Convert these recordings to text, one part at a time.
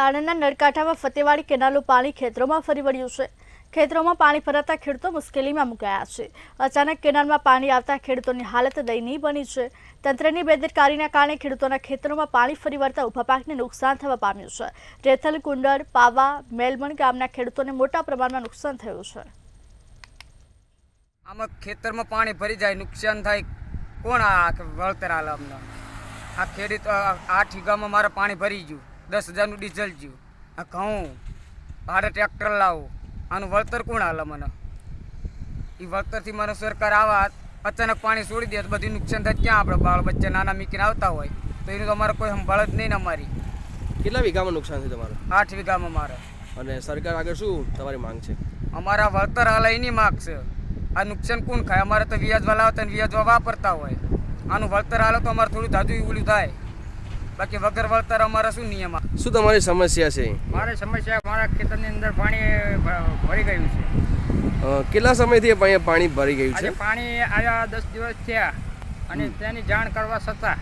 સાણંદના નળકાંઠામાં ફતેવાડી કેનાલનું પાણી ખેતરોમાં ફરી વળ્યું છે। ખેતરોમાં પાણી ભરાતા ખેડૂતો મુશ્કેલીમાં મુકાયા છે। અચાનક કેનાલમાં પાણી આવતા ખેડૂતોની હાલત દયનીય બની છે। તંત્રની બેદરકારીના કારણે ખેડૂતોના ખેતરોમાં પાણી ફરી વળતા ઊભા પાકને નુકસાન થવા પામ્યું છે। રેથલ, કુંડળ, પાવા, મેલમણ ગામના ખેડૂતોને મોટા પ્રમાણમાં નુકસાન થયું છે। આમાં ખેતરમાં પાણી ભરી જાય, નુકસાન થાય, કોણ આ વળતર આલે અમને? આ ખેડૂત 8 વીઘામાં મારે પાણી ભરી ગયું, 10,000નું ડીઝલ ગયું, આ ઘઉં ભાડે ટ્રેક્ટર લાવો, આનું વળતર કોણ આલે મને? એ વળતરથી મને સરકાર આવા અચાનક પાણી છોડી દે તો બધું નુકસાન થાય। ક્યાં આપણે બાળ બચ્ચા નાના મીકીને આવતા હોય તો એનું તો અમારે કોઈ સંભાળ જ નહીં ને। અમારી કેટલા વીઘામાં નુકસાન છે તમારું? 8 વીઘામાં મારે। અને સરકાર આગળ શું તમારી માંગ છે? અમારા વળતર આલે એની માગ છે। આ નુકસાન કોણ ખાય? અમારે તો વ્યાજવા લાવતા ને વ્યાજવા વાપરતા હોય, આનું વળતર આલે તો અમારે થોડું જાજુ ઓલું થાય, બાકી વગર વળતર અમારે શું નિયમ? શું તમારી સમસ્યા છે? મારી સમસ્યા, મારા ખેતરની અંદર પાણી ભરી ગયું છે। કેટલા સમયથી અહીંયા પાણી ભરી ગયું આજે છે? પાણી આવ્યા 10 દિવસ થયા અને તેની જાણ કરવા છતાં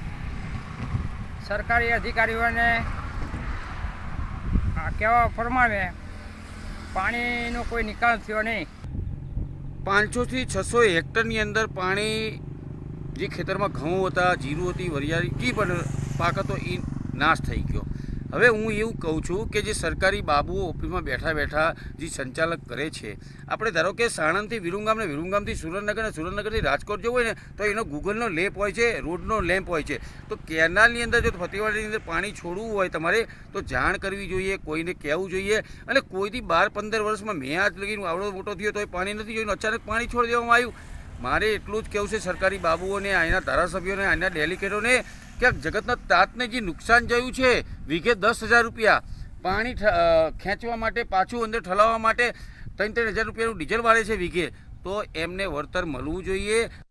સરકારી અધિકારીઓને કહેવા પ્રમાણે પાણીનો કોઈ નિકાલ થયો નહીં। 500 થી 600 હેક્ટરની અંદર પાણી જે ખેતરમાં ઘઉં હતા, જીરું હતી, વરિયાળી કી પણ પાક હતો એ નાશ થઈ ગયો। હવે હું એવું કહું છું કે જે સરકારી બાબુઓ ઓફિસમાં બેઠા બેઠા જે સંચાલક કરે છે, આપણે ધારો કે સાણંદથી વિરુંગામ ને વિરુંગામથી સુરેન્દ્રનગર ને સુરેન્દ્રનગરથી રાજકોટ જવું હોય ને તો એનો ગૂગલનો લેપ હોય છે, રોડનો લેમ્પ હોય છે। તો કેનાલની અંદર જો ફતેવાડીની અંદર પાણી છોડવું હોય તમારે તો જાણ કરવી જોઈએ, કોઈને કહેવું જોઈએ। અને કોઈથી 12-15 વર્ષમાં મેં આજ લગીને આવડો મોટો થયો તો એ પાણી નથી જોયું, અચાનક પાણી છોડી દેવામાં આવ્યું। મારે એટલું જ કહેવું છે સરકારી બાબુઓને, અહીંના ધારાસભ્યોને, અહીંના ડેલિકેટોને કે જગતના તાતને જે નુકસાન થયું છે, વીઘે 10,000 રૂપિયા પાણી ખેંચવા માટે, પાછું અંદર ઠલાવવા માટે 3,000 રૂપિયાનું ડીઝલ વાળે છે વીઘે, તો એમને વળતર મળવું જોઈએ।